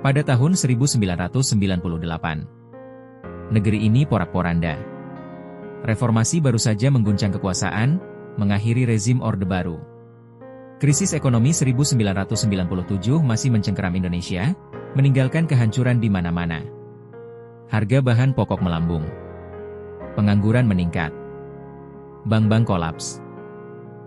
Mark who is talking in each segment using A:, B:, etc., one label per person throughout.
A: pada tahun 1998. Negeri ini porak-poranda. Reformasi baru saja mengguncang kekuasaan, mengakhiri rezim Orde Baru. Krisis ekonomi 1997 masih mencengkeram Indonesia, meninggalkan kehancuran di mana-mana. Harga bahan pokok melambung. Pengangguran meningkat. Bank-bank kolaps.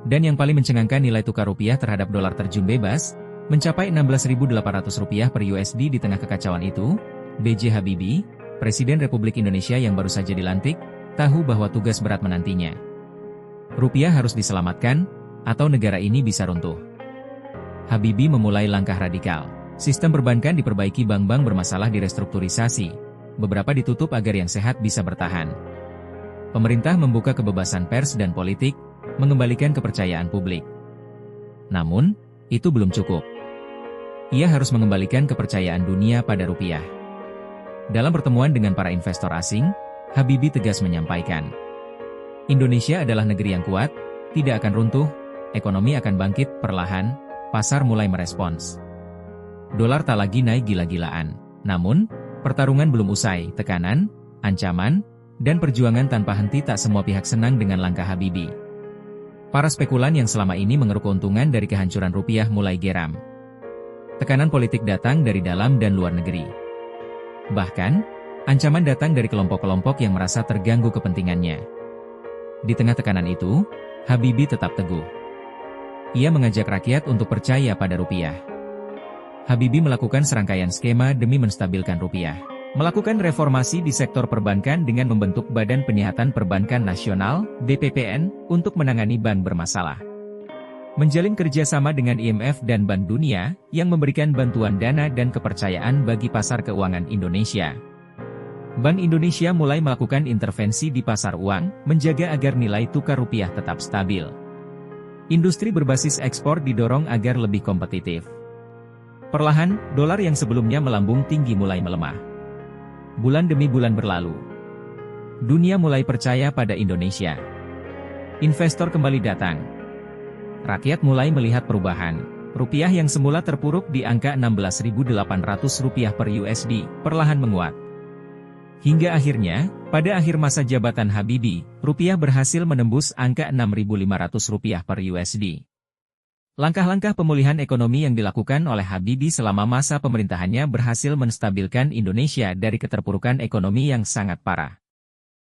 A: Dan yang paling mencengangkan, nilai tukar rupiah terhadap dolar terjun bebas, mencapai Rp16.800 per USD. Di tengah kekacauan itu, B.J. Habibie, Presiden Republik Indonesia yang baru saja dilantik, tahu bahwa tugas berat menantinya. Rupiah harus diselamatkan, atau negara ini bisa runtuh. Habibie memulai langkah radikal. Sistem perbankan diperbaiki, bank-bank bermasalah direstrukturisasi. Beberapa ditutup agar yang sehat bisa bertahan. Pemerintah membuka kebebasan pers dan politik, mengembalikan kepercayaan publik. Namun, itu belum cukup. Ia harus mengembalikan kepercayaan dunia pada rupiah. Dalam pertemuan dengan para investor asing, Habibie tegas menyampaikan, Indonesia adalah negeri yang kuat, tidak akan runtuh, ekonomi akan bangkit perlahan, pasar mulai merespons. Dolar tak lagi naik gila-gilaan. Namun, pertarungan belum usai, tekanan, ancaman, dan perjuangan tanpa henti. Tak semua pihak senang dengan langkah Habibie. Para spekulan yang selama ini mengeruk keuntungan dari kehancuran rupiah mulai geram. Tekanan politik datang dari dalam dan luar negeri. Bahkan, ancaman datang dari kelompok-kelompok yang merasa terganggu kepentingannya. Di tengah tekanan itu, Habibie tetap teguh. Ia mengajak rakyat untuk percaya pada rupiah. Habibie melakukan serangkaian skema demi menstabilkan rupiah. Melakukan reformasi di sektor perbankan dengan membentuk Badan Penyihatan Perbankan Nasional, BPPN, untuk menangani bank bermasalah. Menjalin kerjasama dengan IMF dan Bank Dunia, yang memberikan bantuan dana dan kepercayaan bagi pasar keuangan Indonesia. Bank Indonesia mulai melakukan intervensi di pasar uang, menjaga agar nilai tukar rupiah tetap stabil. Industri berbasis ekspor didorong agar lebih kompetitif. Perlahan, dolar yang sebelumnya melambung tinggi mulai melemah. Bulan demi bulan berlalu. Dunia mulai percaya pada Indonesia. Investor kembali datang. Rakyat mulai melihat perubahan. Rupiah yang semula terpuruk di angka Rp16.800 per USD, perlahan menguat. Hingga akhirnya, pada akhir masa jabatan Habibie, rupiah berhasil menembus angka Rp6.500 per USD. Langkah-langkah pemulihan ekonomi yang dilakukan oleh Habibie selama masa pemerintahannya berhasil menstabilkan Indonesia dari keterpurukan ekonomi yang sangat parah.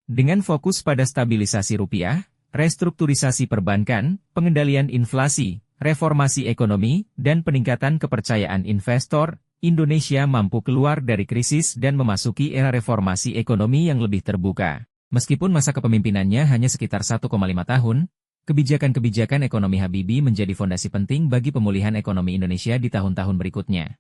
A: Dengan fokus pada stabilisasi rupiah, restrukturisasi perbankan, pengendalian inflasi, reformasi ekonomi, dan peningkatan kepercayaan investor, Indonesia mampu keluar dari krisis dan memasuki era reformasi ekonomi yang lebih terbuka. Meskipun masa kepemimpinannya hanya sekitar 1,5 tahun, kebijakan-kebijakan ekonomi Habibie menjadi fondasi penting bagi pemulihan ekonomi Indonesia di tahun-tahun berikutnya.